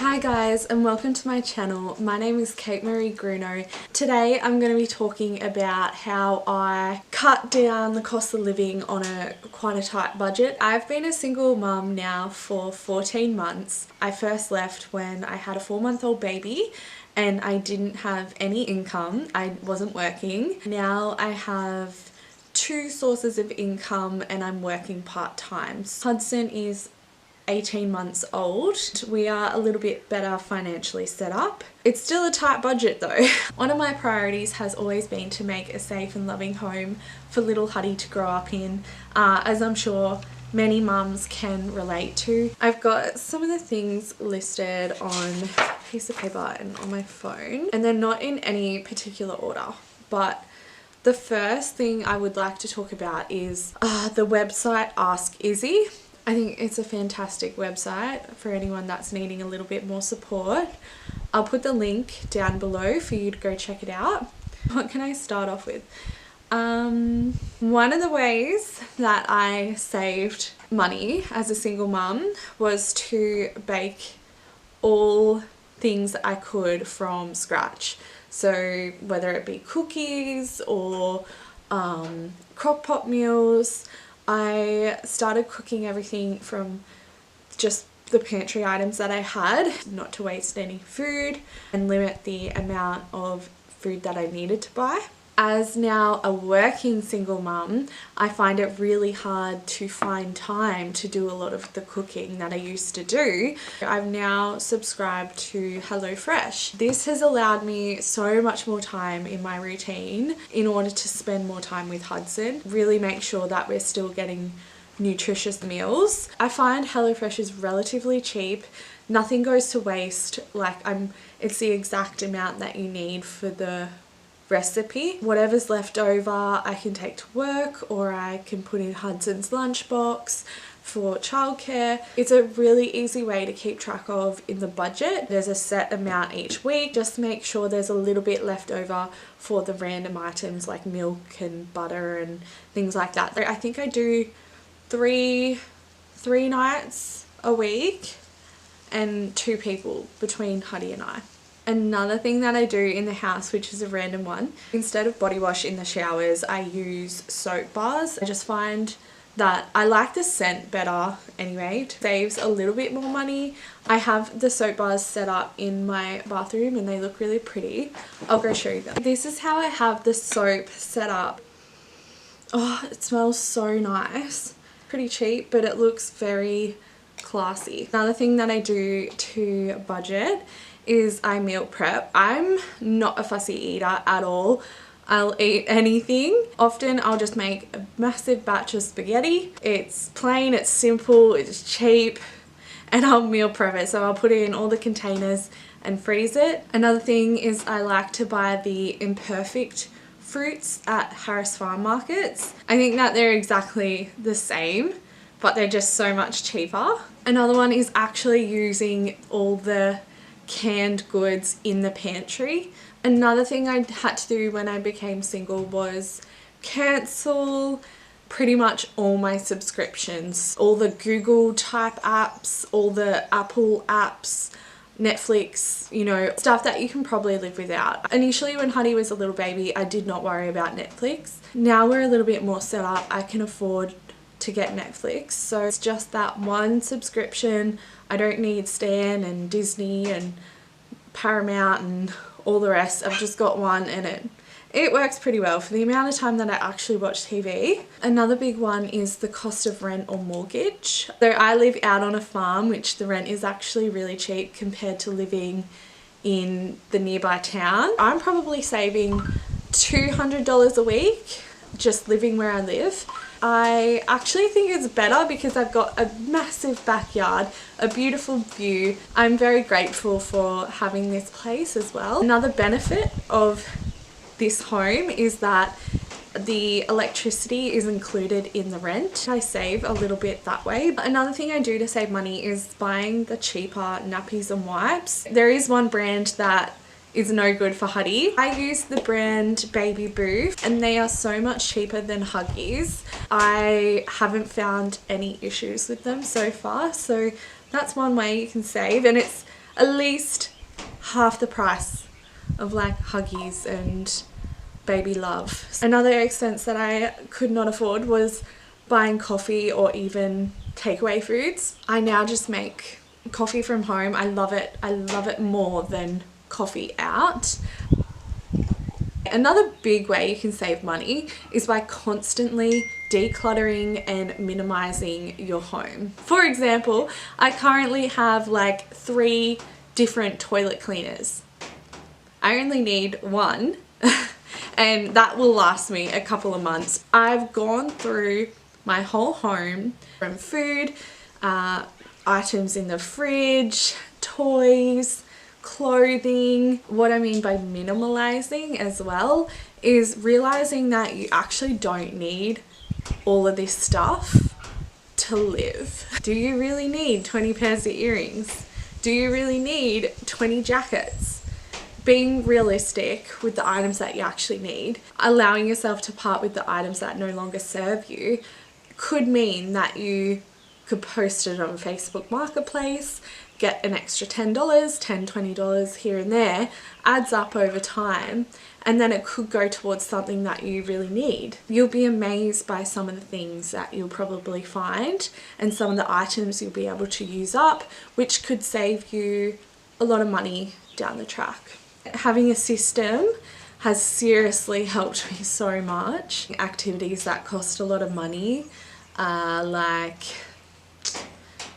Hi guys and welcome to my channel. My name is Kate Marie Gruno. Today I'm going to be talking about how I cut down the cost of living on quite a tight budget. I've been a single mum now for 14 months. I first left when I had a 4-month-old baby and I didn't have any income. I wasn't working. Now I have 2 sources of income and I'm working part-time. Hudson is 18 months old. We are a little bit better financially set up. It's still a tight budget though. One of my priorities has always been to make a safe and loving home for little Huddy to grow up in, as I'm sure many mums can relate to. I've got some of the things listed on a piece of paper and on my phone, and they're not in any particular order, but the first thing I would like to talk about is the website Ask Izzy. I think it's a fantastic website for anyone that's needing a little bit more support. I'll put the link down below for you to go check it out. What can I start off with? One of the ways that I saved money as a single mum was to bake all things that I could from scratch. So whether it be cookies or crock pot meals, I started cooking everything from just the pantry items that I had, not to waste any food and limit the amount of food that I needed to buy. As now a working single mum, I find it really hard to find time to do a lot of the cooking that I used to do. I've now subscribed to HelloFresh. This has allowed me so much more time in my routine in order to spend more time with Hudson. Really make sure that we're still getting nutritious meals. I find HelloFresh is relatively cheap. Nothing goes to waste. It's the exact amount that you need for the recipe. Whatever's left over I can take to work, or I can put in Hudson's lunchbox for childcare. It's a really easy way to keep track of in the budget. There's a set amount each week. Just make sure there's a little bit left over for the random items like milk and butter and things like that. I think I do three nights a week and 2 people between Huddy and I. Another thing that I do in the house, which is a random one, instead of body wash in the showers, I use soap bars. I just find that I like the scent better anyway. It saves a little bit more money. I have the soap bars set up in my bathroom and they look really pretty. I'll go show you them. This is how I have the soap set up. Oh, it smells so nice. Pretty cheap, but it looks very classy. Another thing that I do to budget is I meal prep. I'm not a fussy eater at all. I'll eat anything. Often I'll just make a massive batch of spaghetti. It's plain, it's simple, it's cheap, and I'll meal prep it. So I'll put it in all the containers and freeze it. Another thing is I like to buy the imperfect fruits at Harris Farm Markets. I think that they're exactly the same, but they're just so much cheaper. Another one is actually using all the canned goods in the pantry. Another thing I had to do when I became single was cancel pretty much all my subscriptions. All the Google type apps, all the Apple apps, Netflix, you know, stuff that you can probably live without. Initially when Huddy was a little baby, I did not worry about Netflix. Now we're a little bit more set up, I can afford to get Netflix, so it's just that one subscription. I don't need Stan and Disney and Paramount and all the rest. I've just got one and it works pretty well for the amount of time that I actually watch TV. Another big one is the cost of rent or mortgage. So I live out on a farm, which the rent is actually really cheap compared to living in the nearby town. I'm probably saving $200 a week just living where I live. I actually think it's better because I've got a massive backyard, a beautiful view. I'm very grateful for having this place as well. Another benefit of this home is that the electricity is included in the rent. I save a little bit that way. Another thing I do to save money is buying the cheaper nappies and wipes. There is one brand that is no good for Huddy. I use the brand Baby Boo and they are so much cheaper than Huggies. I haven't found any issues with them so far, so that's one way you can save, and it's at least half the price of like Huggies and Baby Love. Another expense that I could not afford was buying coffee or even takeaway foods. I now just make coffee from home. I love it. I love it more than coffee out. Another big way you can save money is by constantly decluttering and minimizing your home. For example, I currently have like 3 different toilet cleaners. I only need one and that will last me a couple of months. I've gone through my whole home, from food, items in the fridge, toys, clothing. What I mean by minimalizing as well is realizing that you actually don't need all of this stuff to live. Do you really need 20 pairs of earrings? Do you really need 20 jackets? Being realistic with the items that you actually need, allowing yourself to part with the items that no longer serve you, could mean that you could post it on Facebook Marketplace, get an extra $10, $10, $20 here and there, adds up over time, and then it could go towards something that you really need. You'll be amazed by some of the things that you'll probably find and some of the items you'll be able to use up, which could save you a lot of money down the track. Having a system has seriously helped me so much. Activities that cost a lot of money, like,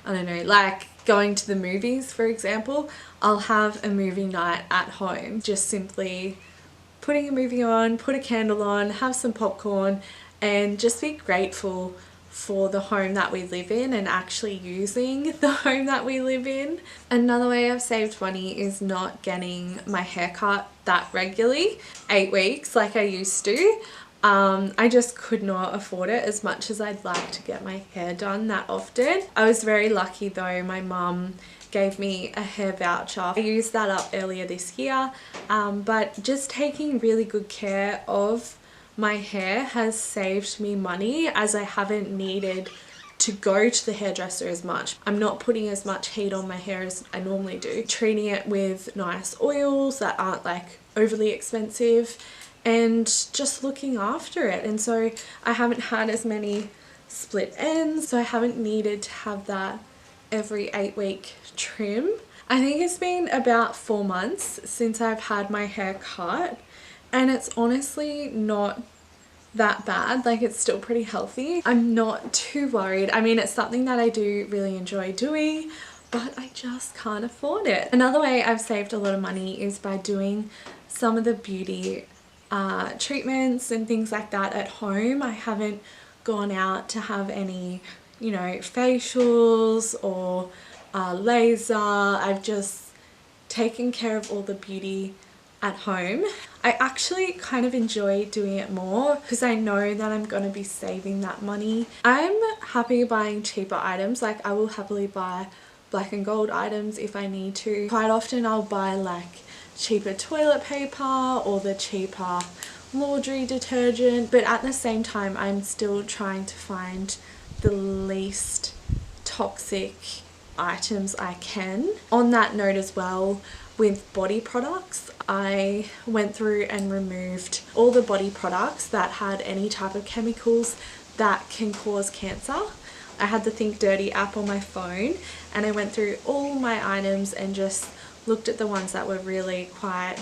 I don't know, like going to the movies, for example. I'll have a movie night at home, just simply putting a movie on, put a candle on, have some popcorn, and just be grateful for the home that we live in and actually using the home that we live in. Another way I've saved money is not getting my hair cut that regularly, 8 weeks like I used to. I just could not afford it as much as I'd like to get my hair done that often. I was very lucky though, my mum gave me a hair voucher. I used that up earlier this year, but just taking really good care of my hair has saved me money, as I haven't needed to go to the hairdresser as much. I'm not putting as much heat on my hair as I normally do. Treating it with nice oils that aren't like overly expensive and just looking after it. And so I haven't had as many split ends, so I haven't needed to have that every 8-week trim. I think it's been about 4 months since I've had my hair cut, and it's honestly not that bad. Like, it's still pretty healthy. I'm not too worried. I mean, it's something that I do really enjoy doing, but I just can't afford it. Another way I've saved a lot of money is by doing some of the beauty treatments and things like that at home. I haven't gone out to have any, you know, facials or laser. I've just taken care of all the beauty at home. I actually kind of enjoy doing it more because I know that I'm going to be saving that money. I'm happy buying cheaper items. Like, I will happily buy black and gold items if I need to. Quite often I'll buy like cheaper toilet paper or the cheaper laundry detergent, but at the same time I'm still trying to find the least toxic items I can. On that note as well, with body products, I went through and removed all the body products that had any type of chemicals that can cause cancer. I had the Think Dirty app on my phone and I went through all my items and just looked at the ones that were really quite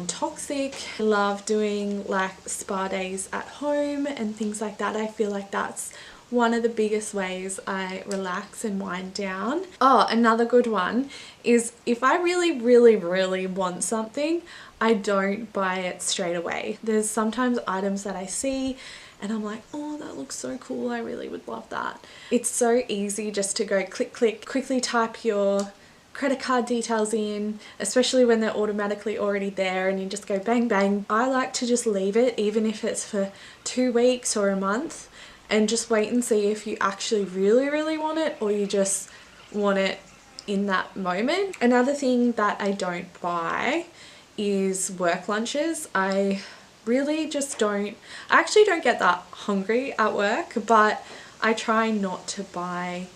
toxic. I love doing like spa days at home and things like that. I feel like that's one of the biggest ways I relax and wind down. Oh, another good one is if I really want something, I don't buy it straight away. There's sometimes items that I see and I'm like, oh, that looks so cool, I really would love that. It's so easy just to go click, click, quickly type your credit card details in, especially when they're automatically already there and you just go bang bang. I like to just leave it, even if it's for 2 weeks or a month, and just wait and see if you actually really want it or you just want it in that moment. Another thing that I don't buy is work lunches. I really just don't, I actually don't get that hungry at work, but I try not to buy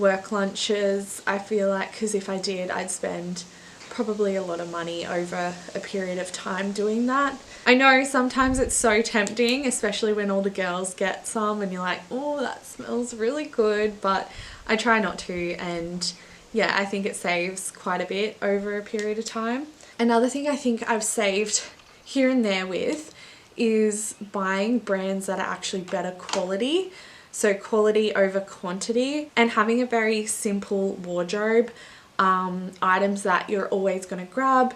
work lunches, I feel like, because if I did, I'd spend probably a lot of money over a period of time doing that. I know sometimes it's so tempting, especially when all the girls get some and you're like, oh, that smells really good, but I try not to, and yeah, I think it saves quite a bit over a period of time. Another thing I think I've saved here and there with is buying brands that are actually better quality. So quality over quantity, and having a very simple wardrobe, items that you're always going to grab,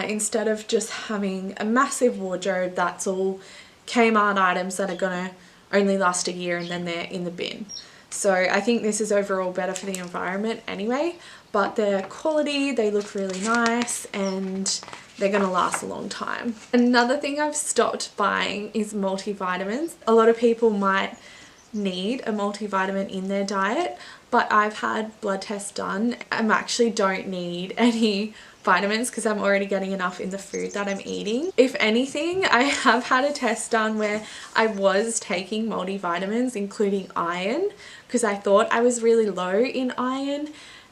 instead of just having a massive wardrobe that's all Kmart items that are going to only last a year and then they're in the bin. So I think this is overall better for the environment anyway, but they're quality, they look really nice, and they're going to last a long time. Another thing I've stopped buying is multivitamins. A lot of people might need a multivitamin in their diet, but I've had blood tests done. I actually don't need any vitamins because I'm already getting enough in the food that I'm eating. If anything, I have had a test done where I was taking multivitamins, including iron, because I thought I was really low in iron,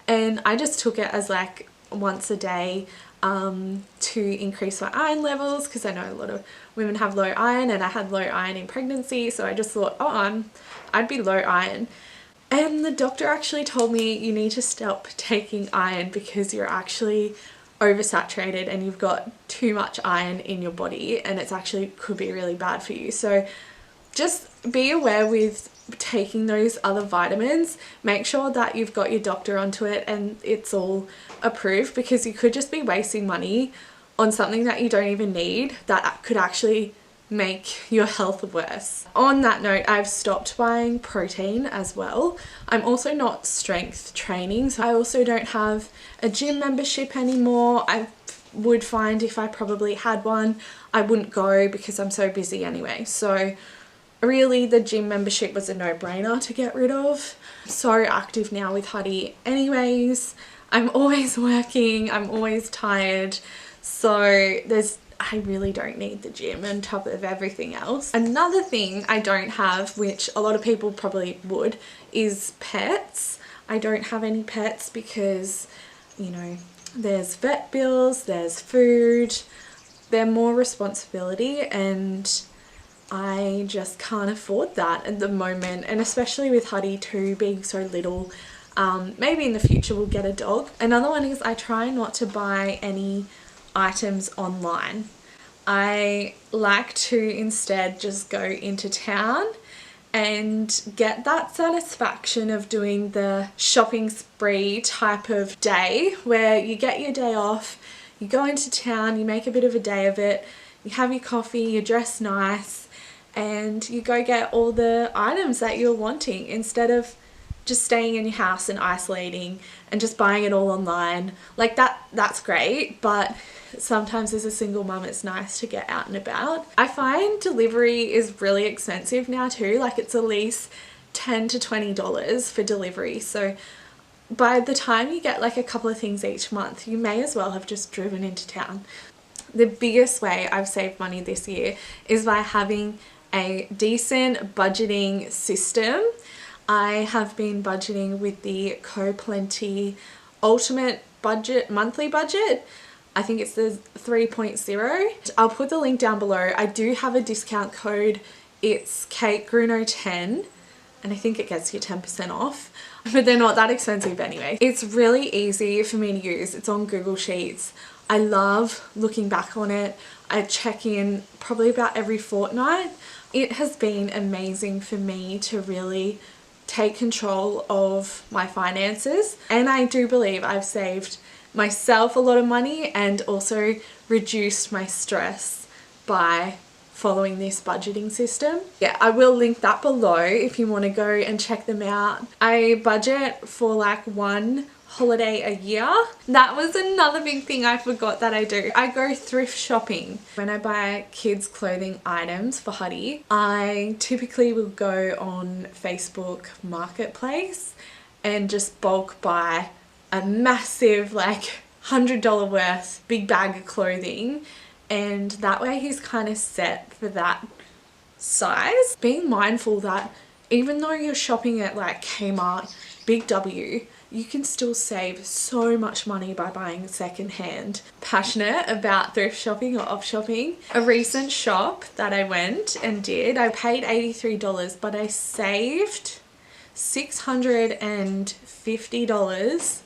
and I just took it as like once a day to increase my iron levels, because I know a lot of women have low iron, and I had low iron in pregnancy, so I just thought, oh, I'd be low iron. And the doctor actually told me you need to stop taking iron because you're actually oversaturated and you've got too much iron in your body, and it's actually could be really bad for you. So just be aware with taking those other vitamins. Make sure that you've got your doctor onto it and it's all approved, because you could just be wasting money on something that you don't even need that could actually make your health worse. On that note, I've stopped buying protein as well. I'm also not strength training, so I also don't have a gym membership anymore. I would find if I probably had one, I wouldn't go because I'm so busy anyway. So really the gym membership was a no-brainer to get rid of. I'm so active now with Huddy anyways. I'm always working, I'm always tired, so I really don't need the gym on top of everything else. Another thing I don't have, which a lot of people probably would, is pets. I don't have any pets because, you know, there's vet bills, there's food, they're more responsibility, and I just can't afford that at the moment, and especially with Huddy too being so little. Maybe in the future we'll get a dog. Another one is I try not to buy any items online. I like to instead just go into town and get that satisfaction of doing the shopping spree type of day where you get your day off, you go into town, you make a bit of a day of it, you have your coffee, you dress nice, and you go get all the items that you're wanting instead of just staying in your house and isolating and just buying it all online. Like that's great, but sometimes as a single mum it's nice to get out and about. I find delivery is really expensive now too, like it's at least $10 to $20 for delivery. So by the time you get like a couple of things each month, you may as well have just driven into town. The biggest way I've saved money this year is by having a decent budgeting system. I have been budgeting with the CoPlenty Ultimate Budget monthly budget. I think it's the 3.0. I'll put the link down below. I do have a discount code. It's KateGruno10, and I think it gets you 10% off, but they're not that expensive anyway. It's really easy for me to use. It's on Google Sheets. I love looking back on it. I check in probably about every fortnight. It has been amazing for me to really take control of my finances, and I do believe I've saved myself a lot of money and also reduced my stress by following this budgeting system. Yeah, I will link that below if you want to go and check them out. I budget for like one holiday a year. That was another big thing I forgot that I do. I go thrift shopping. When I buy kids clothing items for Huddy, I typically will go on Facebook Marketplace and just bulk buy a massive like $100 worth big bag of clothing, and that way he's kind of set for that size. Being mindful that even though you're shopping at like Kmart big W. You can still save so much money by buying secondhand. Passionate about thrift shopping or op shopping. A recent shop that I went and did, I paid $83, but I saved $650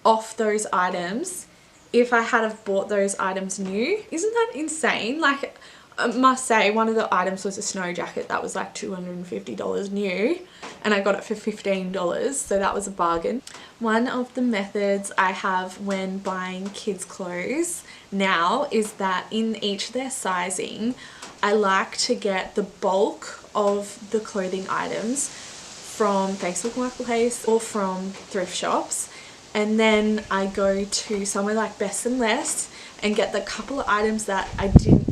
off those items if I had have bought those items new. Isn't that insane? Like, I must say, one of the items was a snow jacket that was like $250 new, and I got it for $15, so that was a bargain. One of the methods I have when buying kids clothes now is that in each of their sizing, I like to get the bulk of the clothing items from Facebook Marketplace or from thrift shops, and then I go to somewhere like Best and Less and get the couple of items that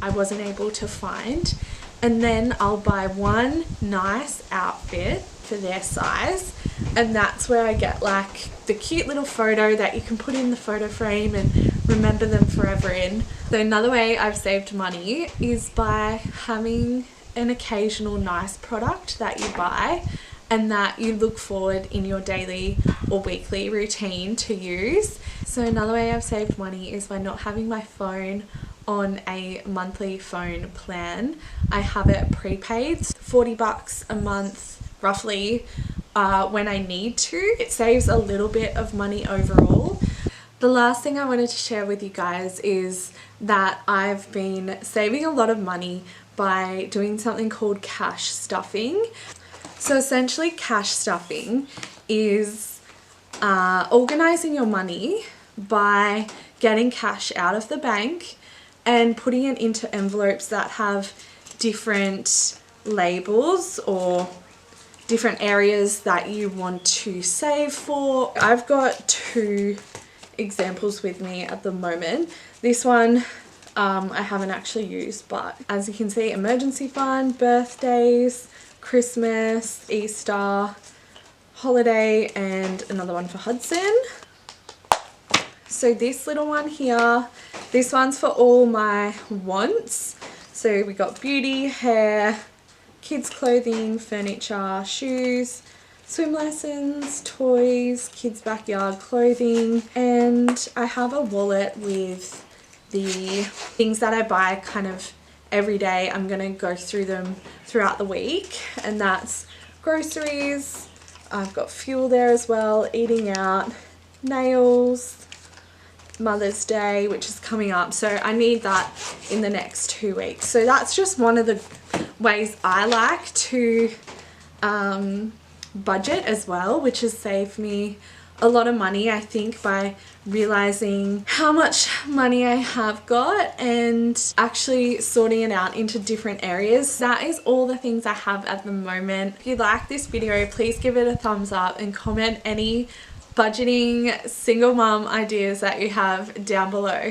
I wasn't able to find, and then I'll buy one nice outfit for their size, and that's where I get like the cute little photo that you can put in the photo frame and remember them forever in. So another way I've saved money is by having an occasional nice product that you buy and that you look forward in your daily or weekly routine to use. So another way I've saved money is by not having my phone on a monthly phone plan. I have it prepaid, $40 a month roughly, when I need to. It saves a little bit of money overall. The last thing I wanted to share with you guys is that I've been saving a lot of money by doing something called cash stuffing. So essentially, cash stuffing is organizing your money by getting cash out of the bank and putting it into envelopes that have different labels or different areas that you want to save for. I've got two examples with me at the moment. This one I haven't actually used, but as you can see, emergency fund, birthdays, Christmas, Easter, holiday, and another one for Hudson. So this little one here, this one's for all my wants. So we got beauty, hair, kids clothing, furniture, shoes, swim lessons, toys, kids backyard clothing, and I have a wallet with the things that I buy kind of every day. I'm gonna go through them throughout the week, and that's groceries. I've got fuel there as well, eating out, nails, Mother's Day, which is coming up, so I need that in the next 2 weeks. So that's just one of the ways I like to budget as well, which has saved me a lot of money, I think, by realizing how much money I have got and actually sorting it out into different areas. That is all the things I have at the moment. If you like this video, please give it a thumbs up and comment any budgeting single mum ideas that you have down below.